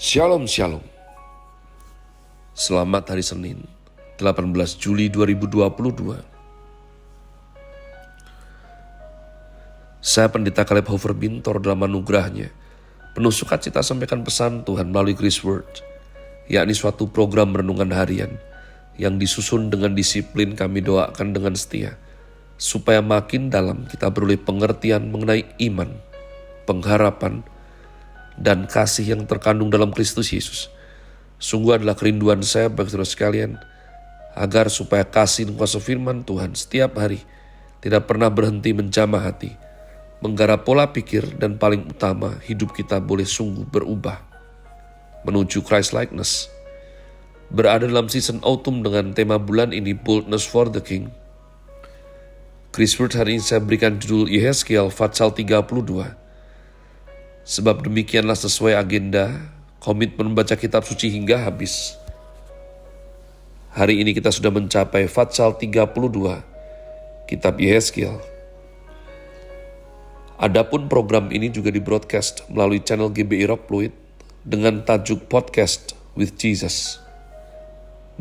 Shalom Shalom. Selamat hari Senin 18 Juli 2022. Saya Pendeta Caleb Hofer Bintor dalam anugerahnya penuh sukacita sampaikan pesan Tuhan melalui Grace Word, yakni suatu program renungan harian yang disusun dengan disiplin. Kami doakan dengan setia supaya makin dalam kita beroleh pengertian mengenai iman, pengharapan, dan kasih yang terkandung dalam Kristus Yesus. Sungguh adalah kerinduan saya bagi saudara sekalian, agar supaya kasih dan kuasa firman Tuhan setiap hari tidak pernah berhenti menjamah hati, menggarap pola pikir, dan paling utama hidup kita boleh sungguh berubah menuju Christ likeness. Berada dalam season autumn dengan tema bulan ini, Boldness for the King. Grace Word hari ini saya berikan judul Yehezkiel Fatsal 32. Sebab demikianlah sesuai agenda komitmen membaca kitab suci hingga habis. Hari ini kita sudah mencapai Fatsal 32, kitab Yehezkiel. Adapun program ini juga di-broadcast melalui channel GBI Rock Fluid dengan tajuk Podcast with Jesus.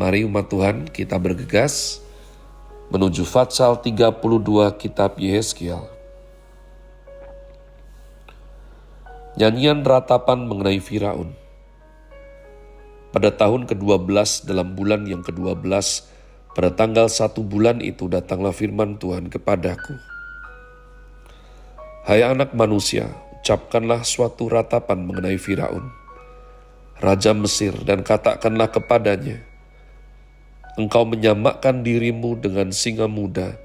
Mari umat Tuhan kita bergegas menuju Fatsal 32 kitab Yehezkiel. Nyanyian ratapan mengenai Firaun. Pada tahun ke-12 dalam bulan yang ke-12, pada tanggal 1 bulan itu datanglah firman Tuhan kepadaku. Hai anak manusia, ucapkanlah suatu ratapan mengenai Firaun, raja Mesir, dan katakanlah kepadanya, engkau menyamakkan dirimu dengan singa muda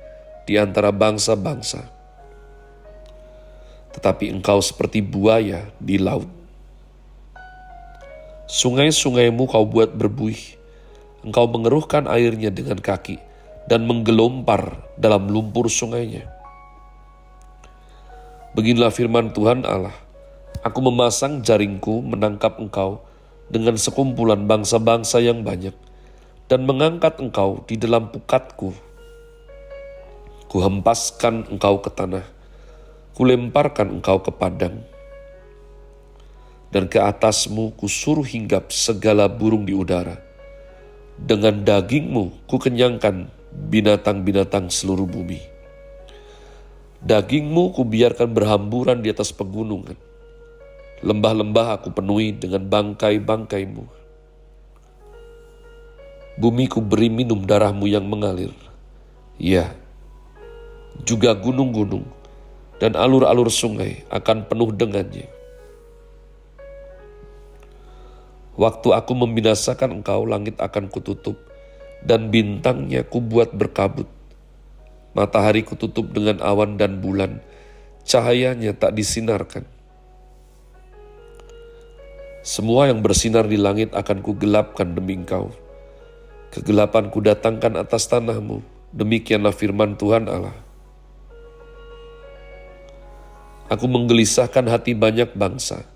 di antara bangsa-bangsa, tetapi engkau seperti buaya di laut. Sungai-sungaimu kau buat berbuih, engkau mengeruhkan airnya dengan kaki dan menggelompar dalam lumpur sungainya. Beginilah firman Tuhan Allah, aku memasang jaringku menangkap engkau dengan sekumpulan bangsa-bangsa yang banyak, dan mengangkat engkau di dalam pukatku. Kuhempaskan engkau ke tanah, kulemparkan engkau ke padang, dan ke atasmu kusuruh hinggap segala burung di udara. Dengan dagingmu kukenyangkan binatang-binatang seluruh bumi. Dagingmu kubiarkan berhamburan di atas pegunungan. Lembah-lembah aku penuhi dengan bangkai-bangkaimu. Bumi ku beri minum darahmu yang mengalir. Ya, juga gunung-gunung dan alur-alur sungai akan penuh dengannya. Waktu aku membinasakan engkau, langit akan kututup, dan bintangnya kubuat berkabut. Matahari kututup dengan awan dan bulan, cahayanya tak disinarkan. Semua yang bersinar di langit akan kugelapkan demi engkau. Kegelapan kudatangkan atas tanahmu, demikianlah firman Tuhan Allah. Aku menggelisahkan hati banyak bangsa,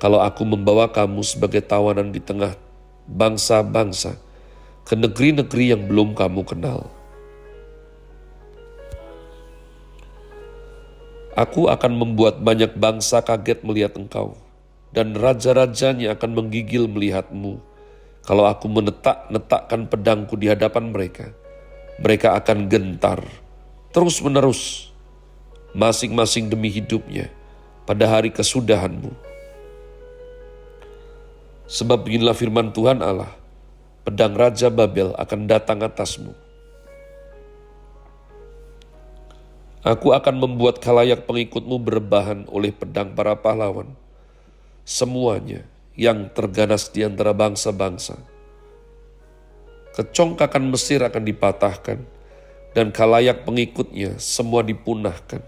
kalau aku membawa kamu sebagai tawanan di tengah bangsa-bangsa, ke negeri-negeri yang belum kamu kenal. Aku akan membuat banyak bangsa kaget melihat engkau, dan raja-rajanya akan menggigil melihatmu. Kalau aku menetak-netakkan pedangku di hadapan mereka, mereka akan gentar terus-menerus, masing-masing demi hidupnya pada hari kesudahanmu. Sebab beginilah firman Tuhan Allah, pedang Raja Babel akan datang atasmu. Aku akan membuat khalayak pengikutmu berbahan oleh pedang para pahlawan, semuanya yang terganas di antara bangsa-bangsa. Kecongkakan Mesir akan dipatahkan, dan khalayak pengikutnya semua dipunahkan.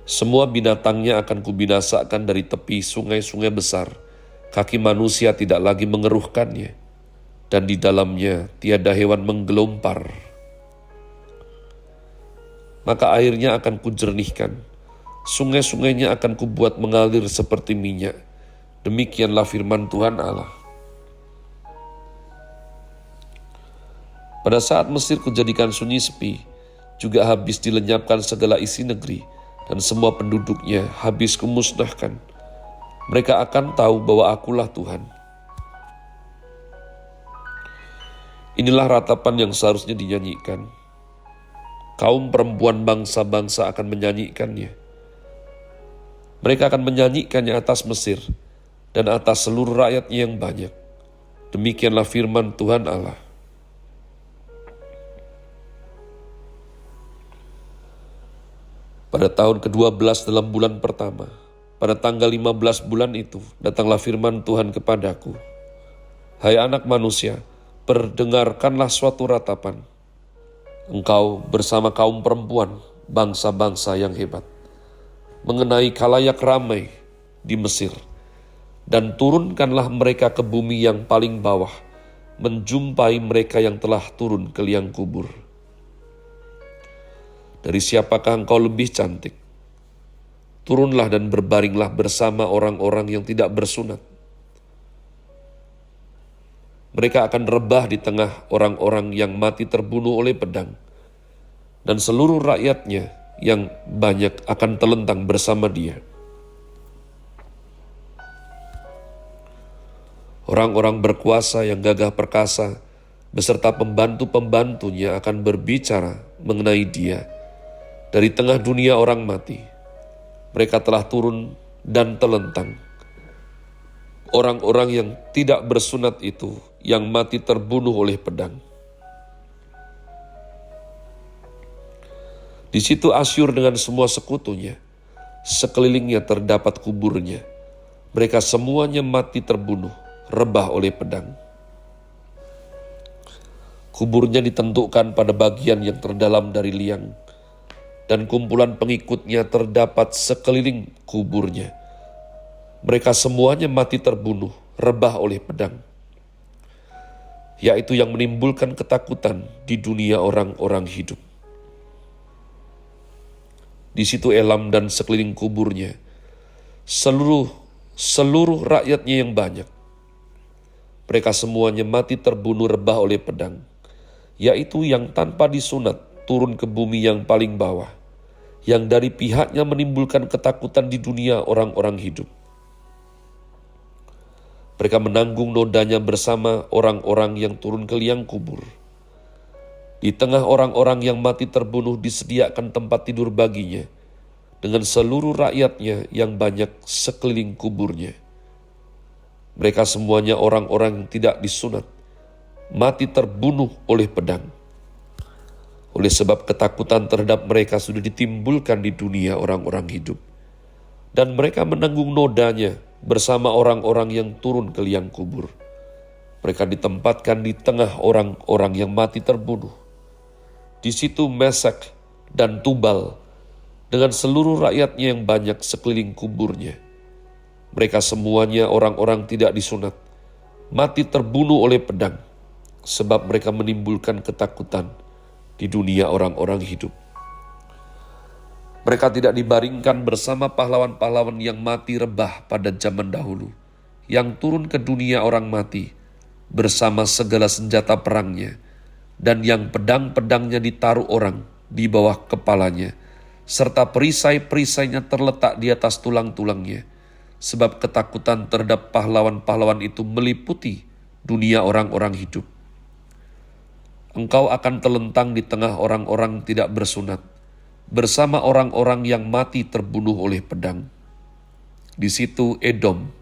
Semua binatangnya akan kubinasakan dari tepi sungai-sungai besar. Kaki manusia tidak lagi mengeruhkannya, dan di dalamnya tiada hewan menggelompar. Maka airnya akan kujernihkan, sungai-sungainya akan kubuat mengalir seperti minyak. Demikianlah firman Tuhan Allah. Pada saat Mesir kujadikan sunyi sepi, juga habis dilenyapkan segala isi negeri, dan semua penduduknya habis kumusnahkan. Mereka akan tahu bahwa Akulah Tuhan. Inilah ratapan yang seharusnya dinyanyikan. Kaum perempuan bangsa-bangsa akan menyanyikannya. Mereka akan menyanyikannya atas Mesir dan atas seluruh rakyatnya yang banyak. Demikianlah firman Tuhan Allah. Pada tahun ke-12 dalam bulan pertama, pada tanggal 15 bulan itu, datanglah firman Tuhan kepadaku. Hai anak manusia, perdengarkanlah suatu ratapan. Engkau bersama kaum perempuan, bangsa-bangsa yang hebat, mengenai khalayak ramai di Mesir, dan turunkanlah mereka ke bumi yang paling bawah, menjumpai mereka yang telah turun ke liang kubur. Dari siapakah engkau lebih cantik? Turunlah dan berbaringlah bersama orang-orang yang tidak bersunat. Mereka akan rebah di tengah orang-orang yang mati terbunuh oleh pedang, dan seluruh rakyatnya yang banyak akan telentang bersama dia. Orang-orang berkuasa yang gagah perkasa beserta pembantu-pembantunya akan berbicara mengenai dia. Dari tengah dunia orang mati, mereka telah turun dan telentang. Orang-orang yang tidak bersunat itu, yang mati terbunuh oleh pedang. Di situ Asyur dengan semua sekutunya, sekelilingnya terdapat kuburnya. Mereka semuanya mati terbunuh, rebah oleh pedang. Kuburnya ditentukan pada bagian yang terdalam dari liang, dan kumpulan pengikutnya terdapat sekeliling kuburnya. Mereka semuanya mati terbunuh, rebah oleh pedang, yaitu yang menimbulkan ketakutan di dunia orang-orang hidup. Di situ Elam dan sekeliling kuburnya, seluruh rakyatnya yang banyak. Mereka semuanya mati terbunuh, rebah oleh pedang, yaitu yang tanpa disunat turun ke bumi yang paling bawah, yang dari pihaknya menimbulkan ketakutan di dunia orang-orang hidup. Mereka menanggung nodanya bersama orang-orang yang turun ke liang kubur. Di tengah orang-orang yang mati terbunuh disediakan tempat tidur baginya, dengan seluruh rakyatnya yang banyak sekeliling kuburnya. Mereka semuanya orang-orang yang tidak disunat, mati terbunuh oleh pedang. Oleh sebab ketakutan terhadap mereka sudah ditimbulkan di dunia orang-orang hidup. Dan mereka menanggung nodanya bersama orang-orang yang turun ke liang kubur. Mereka ditempatkan di tengah orang-orang yang mati terbunuh. Di situ Mesek dan Tubal dengan seluruh rakyatnya yang banyak sekeliling kuburnya. Mereka semuanya orang-orang tidak disunat, mati terbunuh oleh pedang, sebab mereka menimbulkan ketakutan di dunia orang-orang hidup. Mereka tidak dibaringkan bersama pahlawan-pahlawan yang mati rebah pada zaman dahulu, yang turun ke dunia orang mati bersama segala senjata perangnya, dan yang pedang-pedangnya ditaruh orang di bawah kepalanya, serta perisai-perisainya terletak di atas tulang-tulangnya, sebab ketakutan terhadap pahlawan-pahlawan itu meliputi dunia orang-orang hidup. Engkau akan telentang di tengah orang-orang tidak bersunat, bersama orang-orang yang mati terbunuh oleh pedang. Di situ Edom,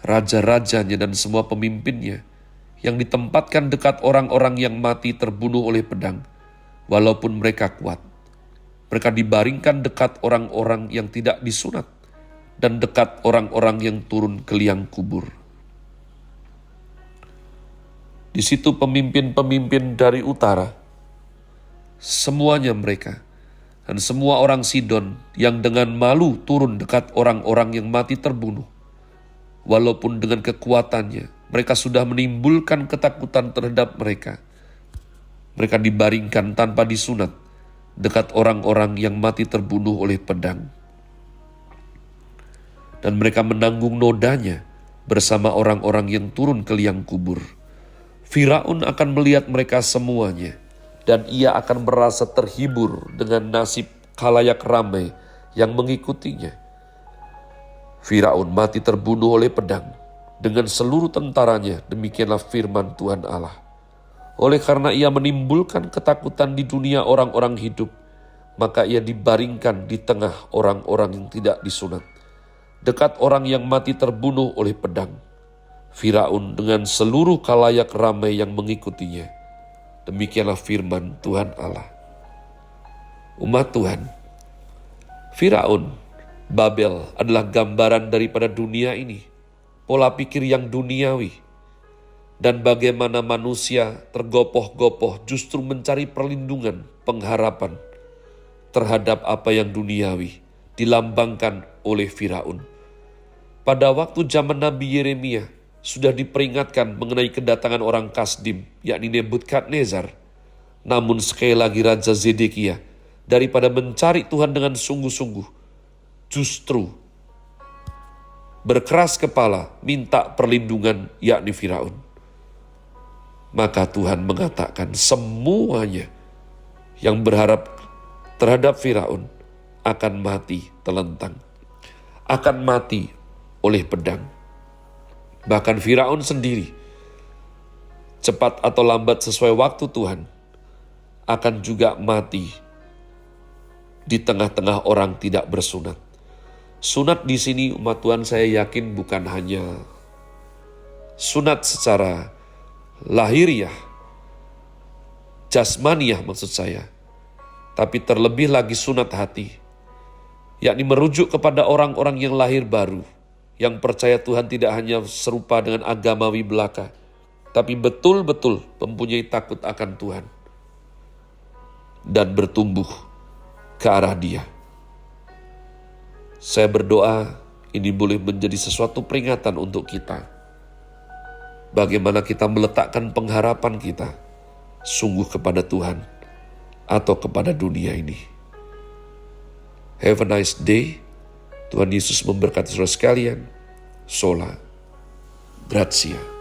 raja-rajanya dan semua pemimpinnya, yang ditempatkan dekat orang-orang yang mati terbunuh oleh pedang, walaupun mereka kuat. Mereka dibaringkan dekat orang-orang yang tidak disunat, dan dekat orang-orang yang turun ke liang kubur. Di situ pemimpin-pemimpin dari utara, semuanya mereka, dan semua orang Sidon yang dengan malu turun dekat orang-orang yang mati terbunuh. Walaupun dengan kekuatannya, mereka sudah menimbulkan ketakutan terhadap mereka. Mereka dibaringkan tanpa disunat dekat orang-orang yang mati terbunuh oleh pedang. Dan mereka menanggung nodanya bersama orang-orang yang turun ke liang kubur. Firaun akan melihat mereka semuanya, dan ia akan merasa terhibur dengan nasib khalayak ramai yang mengikutinya. Firaun mati terbunuh oleh pedang dengan seluruh tentaranya, demikianlah firman Tuhan Allah. Oleh karena ia menimbulkan ketakutan di dunia orang-orang hidup, maka ia dibaringkan di tengah orang-orang yang tidak disunat, dekat orang yang mati terbunuh oleh pedang. Firaun dengan seluruh khalayak ramai yang mengikutinya. Demikianlah firman Tuhan Allah. Umat Tuhan, Firaun, Babel adalah gambaran daripada dunia ini, pola pikir yang duniawi, dan bagaimana manusia tergopoh-gopoh justru mencari perlindungan, pengharapan terhadap apa yang duniawi dilambangkan oleh Firaun. Pada waktu zaman Nabi Yeremia sudah diperingatkan mengenai kedatangan orang Kasdim, yakni Nebukadnezar. Namun sekali lagi Raja Zedekia, daripada mencari Tuhan dengan sungguh-sungguh, justru berkeras kepala minta perlindungan, yakni Firaun. Maka Tuhan mengatakan semuanya yang berharap terhadap Firaun akan mati telentang, akan mati oleh pedang. Bahkan Firaun sendiri, cepat atau lambat sesuai waktu Tuhan, akan juga mati di tengah-tengah orang tidak bersunat. Sunat di sini umat Tuhan saya yakin bukan hanya sunat secara lahiriah, jasmaniah maksud saya, tapi terlebih lagi sunat hati, yakni merujuk kepada orang-orang yang lahir baru, yang percaya Tuhan tidak hanya serupa dengan agamawi belaka, tapi betul-betul mempunyai takut akan Tuhan dan bertumbuh ke arah Dia. Saya berdoa ini boleh menjadi sesuatu peringatan untuk kita. Bagaimana kita meletakkan pengharapan kita sungguh kepada Tuhan atau kepada dunia ini. Have a nice day. Tuhan Yesus memberkati saudara sekalian. Sola Gratia.